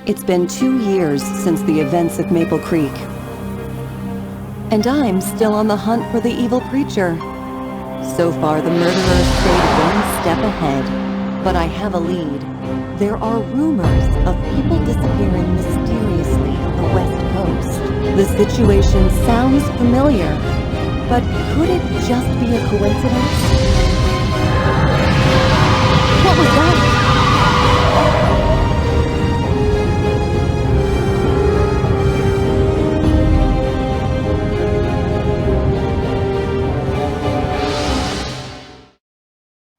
It's been 2 years since the events of Maple Creek. And I'm still on the hunt for the evil preacher. So far, the murderer stayed one step ahead. But I have a lead. There are rumors of people disappearing mysteriously on the West Coast. The situation sounds familiar, but could it just be a coincidence? What was that?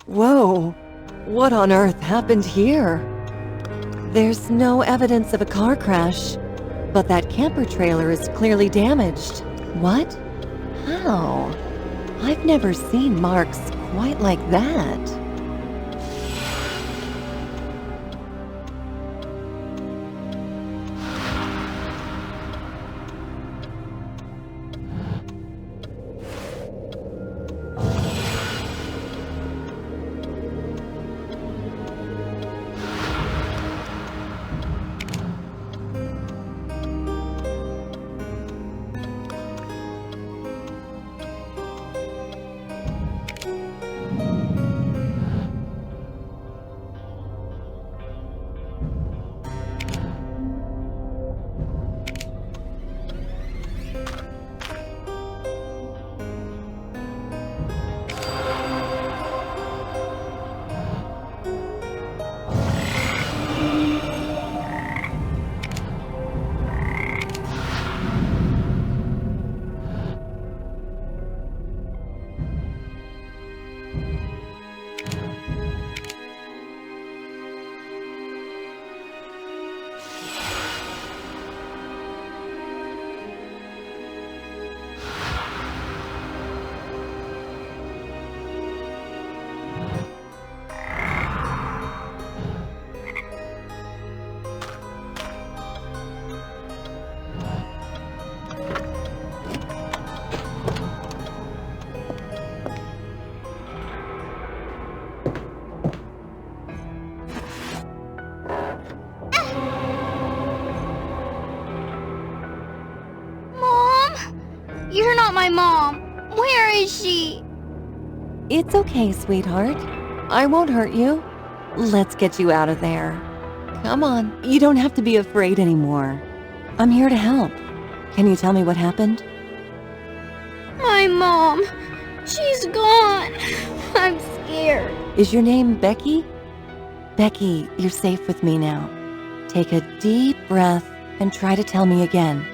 Whoa, what on earth happened here? There's no evidence of a car crash, but that camper trailer is clearly damaged. What? How? I've never seen marks quite like that. You're not my mom. Where is she? It's okay, sweetheart. I won't hurt you. Let's get you out of there. Come on, you don't have to be afraid anymore. I'm here to help. Can you tell me what happened? My mom. She's gone. I'm scared. Is your name Becky? Becky, you're safe with me now. Take a deep breath and try to tell me again.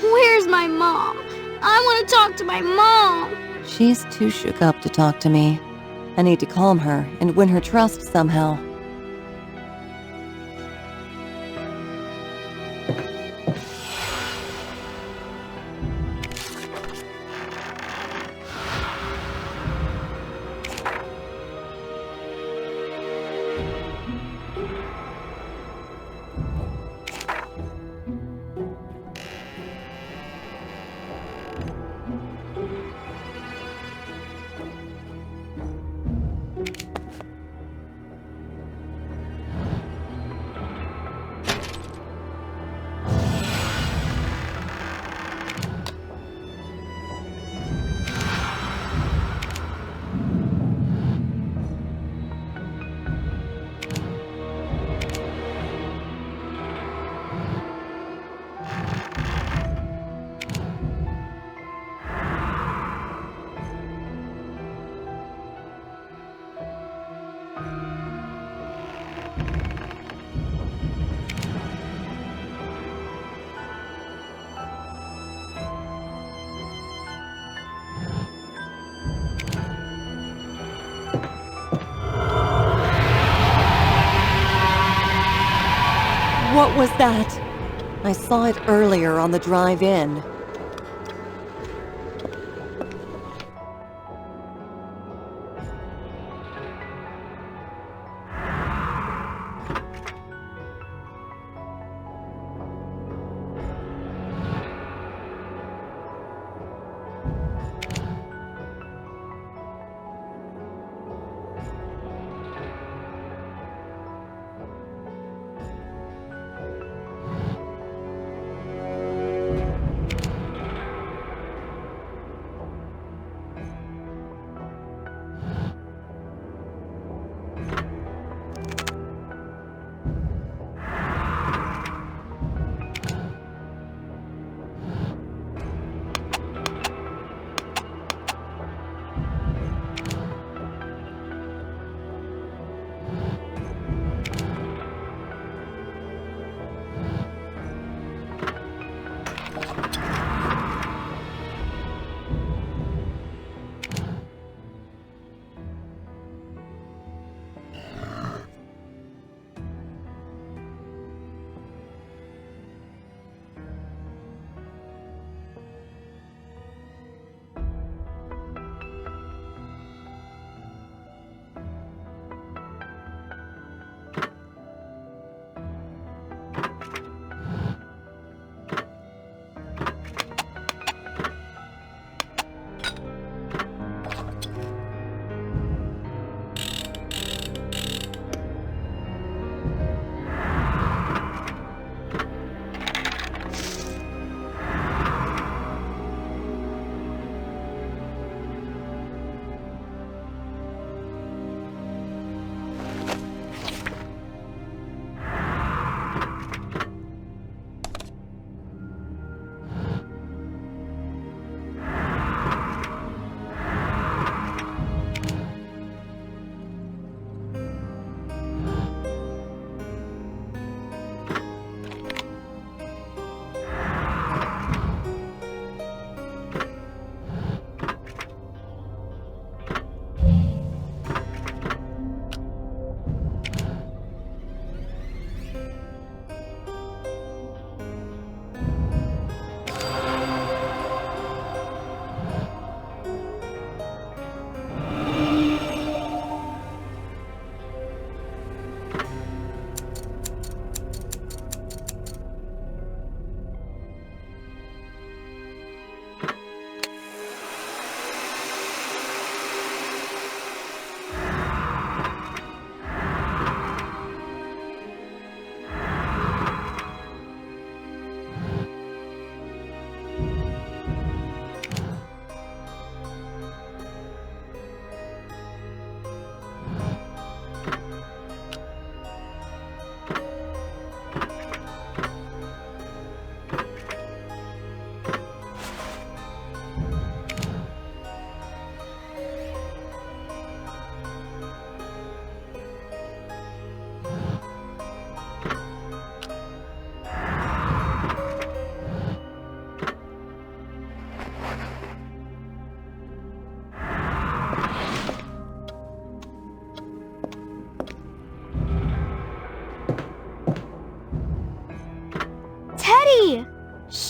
Where's my mom? I want to talk to my mom. She's too shook up to talk to me. I need to calm her and win her trust somehow. What was that? I saw it earlier on the drive in.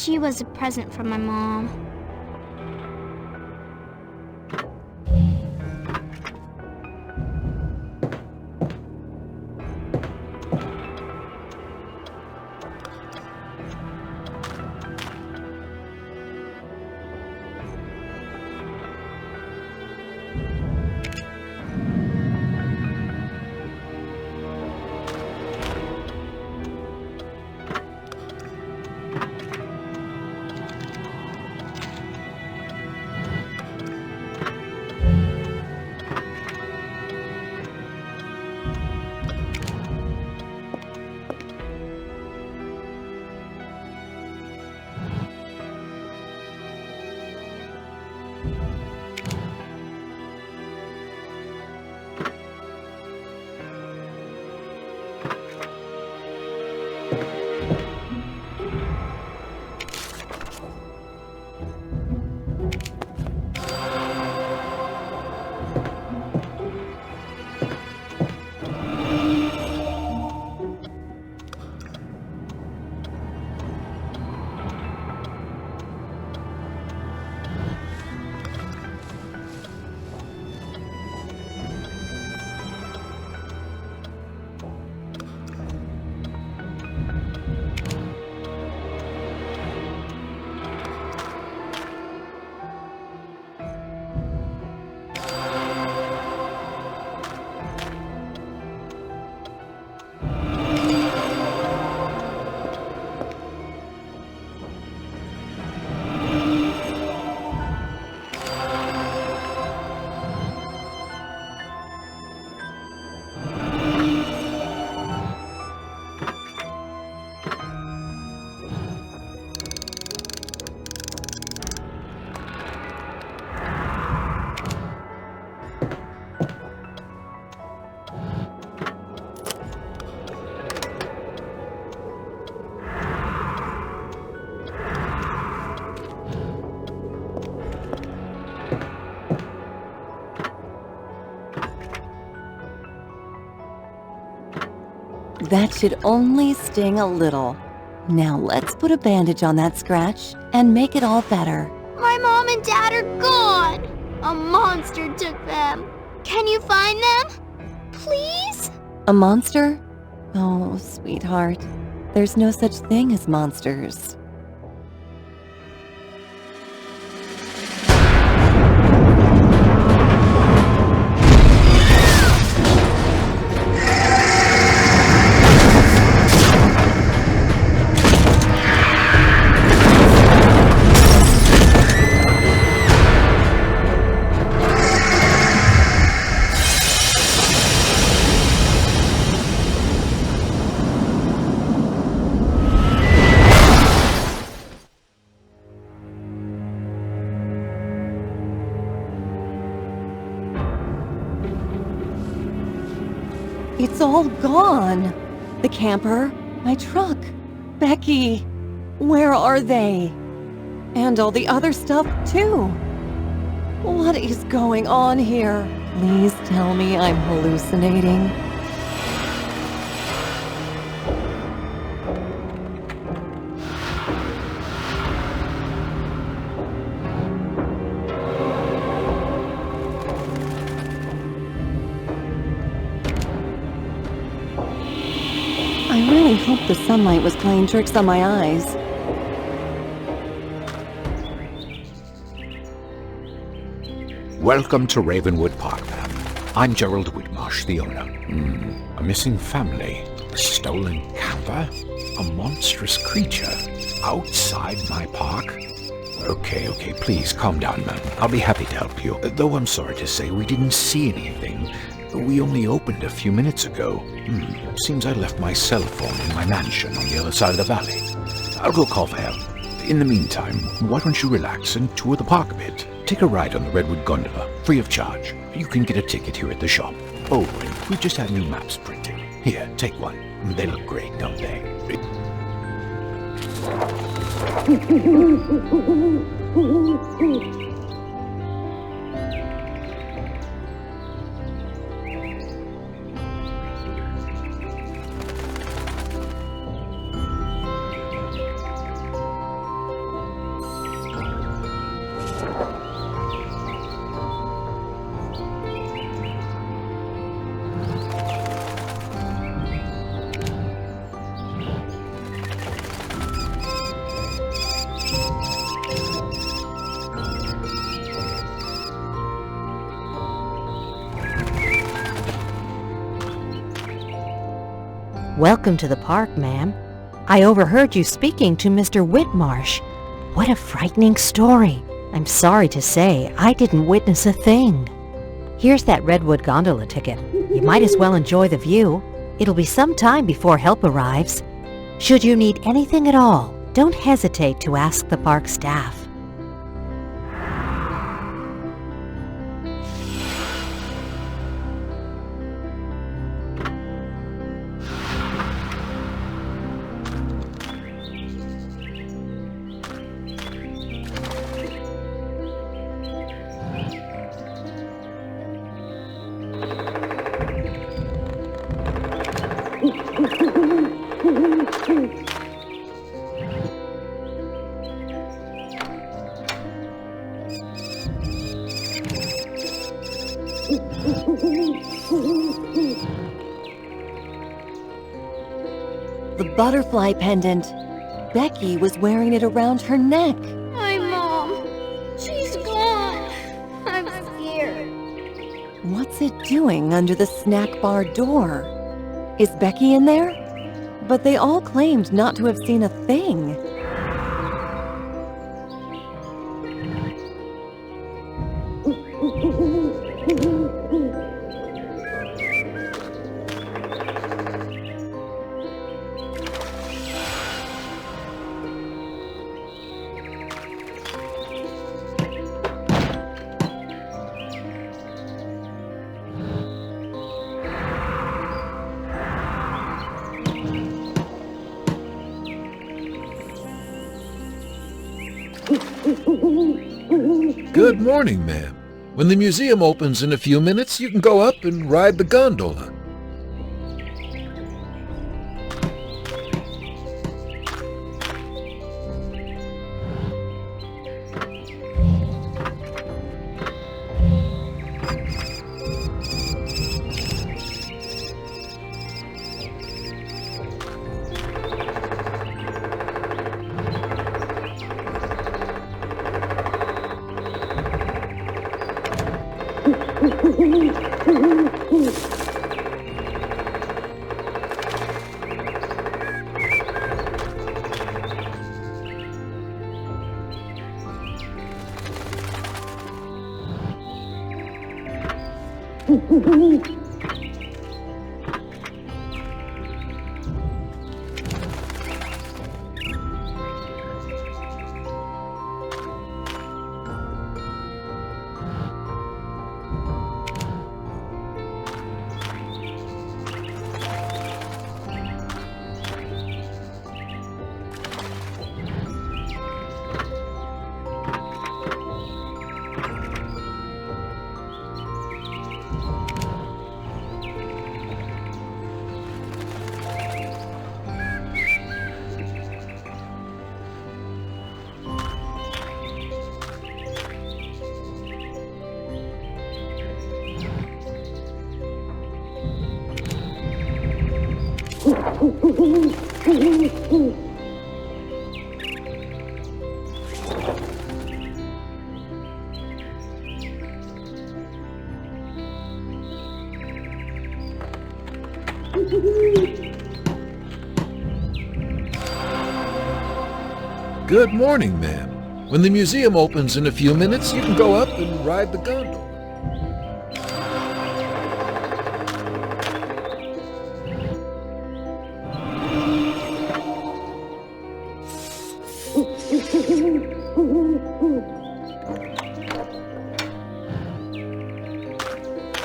She was a present from my mom. That should only sting a little. Now let's put a bandage on that scratch and make it all better. My mom and dad are gone. A monster took them. Can you find them? Please? A monster? Oh, sweetheart. There's no such thing as monsters. It's all gone. The camper, my truck, Becky. Where are they? And all the other stuff, too. What is going on here? Please tell me I'm hallucinating. I really hope the sunlight was playing tricks on my eyes. Welcome to Ravenwood Park, ma'am. I'm Gerald Whitmarsh, the owner. A missing family, a stolen camper, a monstrous creature outside my park. Okay, please calm down, ma'am. I'll be happy to help you. Though I'm sorry to say we didn't see anything. We only opened a few minutes ago. Seems I left my cell phone in my mansion on the other side of the valley. I'll go call for help. In the meantime, why don't you relax and tour the park a bit? Take a ride on the Redwood Gondola, free of charge. You can get a ticket here at the shop. Oh, and we just had new maps printed. Here, take one. They look great, don't they? Welcome to the park, ma'am. I overheard you speaking to Mr. Whitmarsh. What a frightening story. I'm sorry to say I didn't witness a thing. Here's that Redwood gondola ticket. You might as well enjoy the view. It'll be some time before help arrives. Should you need anything at all, don't hesitate to ask the park staff. The butterfly pendant. Becky was wearing it around her neck. My mom. She's gone. I'm scared. What's it doing under the snack bar door? Is Becky in there? But they all claimed not to have seen a thing. Good morning, ma'am. When the museum opens in a few minutes, you can go up and ride the gondola. Good morning, ma'am. When the museum opens in a few minutes, you can go up and ride the gondola.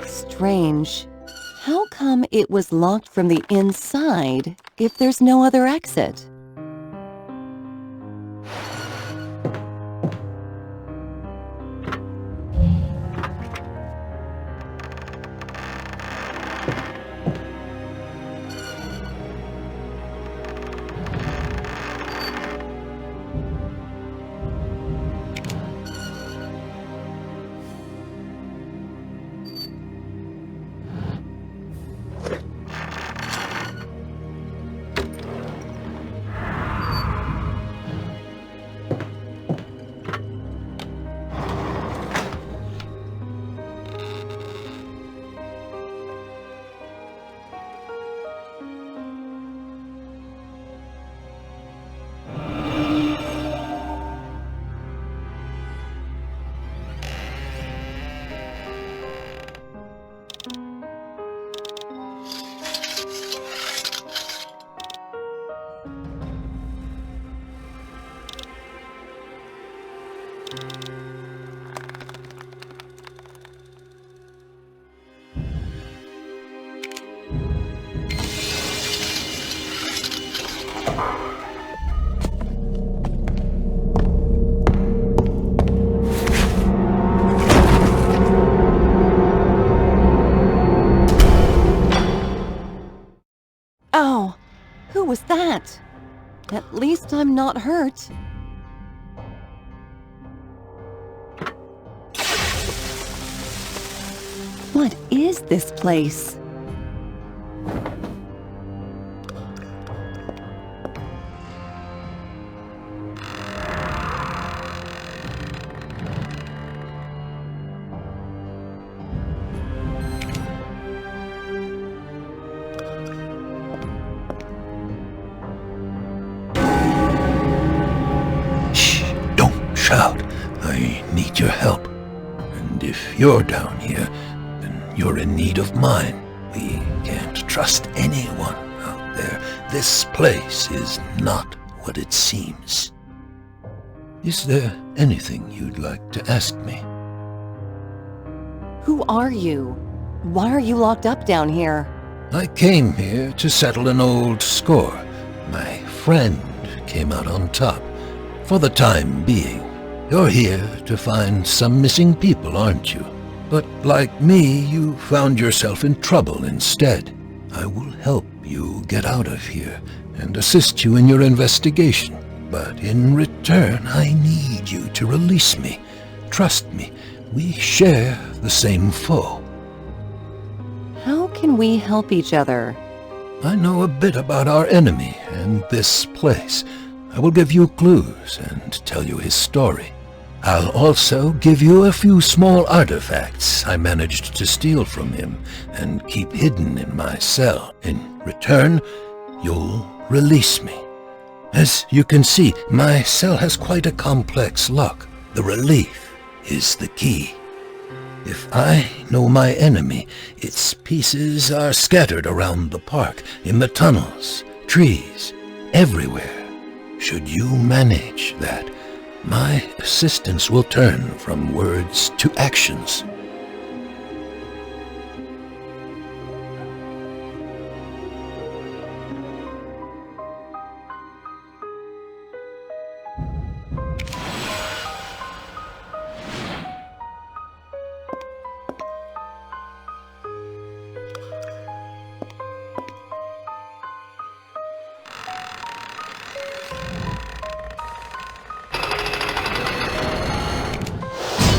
Strange. How come it was locked from the inside if there's no other exit? Ow! Who was that? At least I'm not hurt. What is this place? Shout. I need your help. And if you're down here, then you're in need of mine. We can't trust anyone out there. This place is not what it seems. Is there anything you'd like to ask me? Who are you? Why are you locked up down here? I came here to settle an old score. My friend came out on top. For the time being. You're here to find some missing people, aren't you? But like me, you found yourself in trouble instead. I will help you get out of here and assist you in your investigation. But in return, I need you to release me. Trust me, we share the same foe. How can we help each other? I know a bit about our enemy and this place. I will give you clues and tell you his story. I'll also give you a few small artifacts I managed to steal from him and keep hidden in my cell. In return, you'll release me. As you can see, my cell has quite a complex lock. The relief is the key. If I know my enemy, its pieces are scattered around the park, in the tunnels, trees, everywhere. Should you manage that, my assistance will turn from words to actions.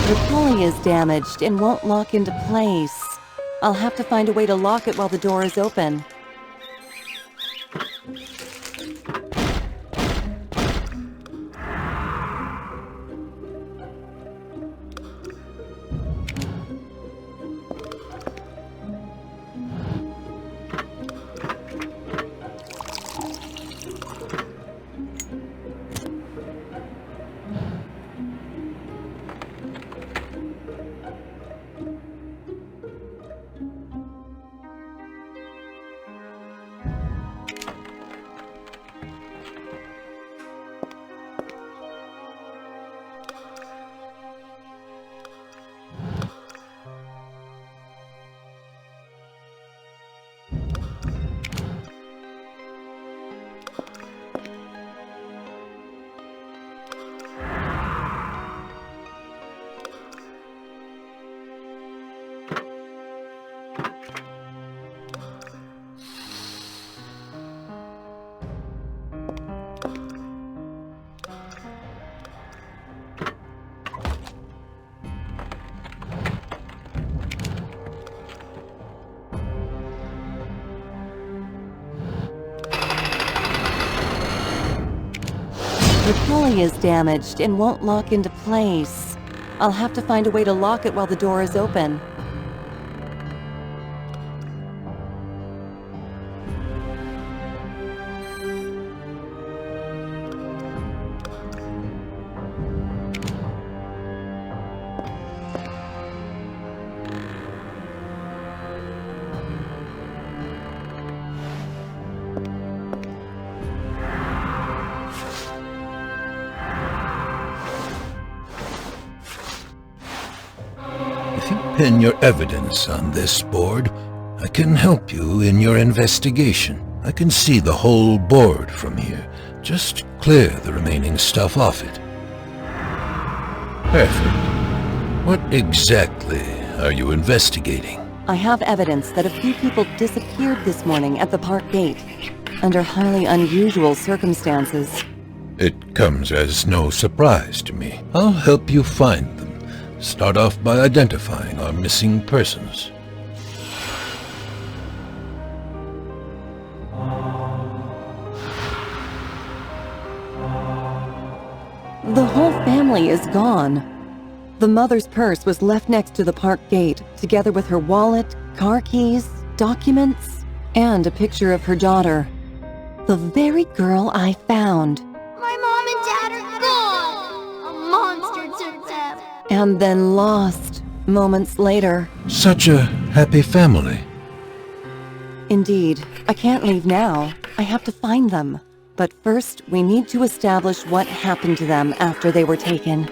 The pulley is damaged and won't lock into place. I'll have to find a way to lock it while the door is open. The pulley is damaged and won't lock into place. I'll have to find a way to lock it while the door is open. If you pin your evidence on this board, I can help you in your investigation. I can see the whole board from here. Just clear the remaining stuff off it. Perfect. What exactly are you investigating? I have evidence that a few people disappeared this morning at the park gate. under highly unusual circumstances. It comes as no surprise to me. I'll help you find them. Start off by identifying our missing persons. The whole family is gone. The mother's purse was left next to the park gate, together with her wallet, car keys, documents, and a picture of her daughter. The very girl I found. My mom and dad are gone! A monster took them! And then lost, moments later. Such a happy family. Indeed, I can't leave now. I have to find them. But first, we need to establish what happened to them after they were taken,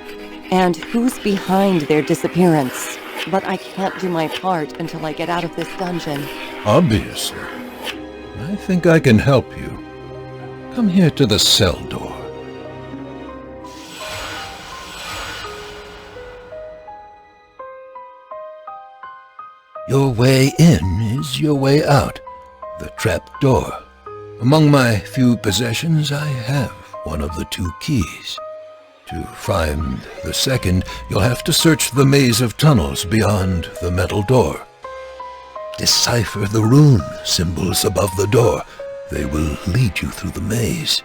and who's behind their disappearance. But I can't do my part until I get out of this dungeon. Obviously. I think I can help you. Come here to the cell door. Your way in is your way out. The trap door. Among my few possessions, I have one of the two keys. To find the second, you'll have to search the maze of tunnels beyond the metal door. Decipher the rune symbols above the door. They will lead you through the maze.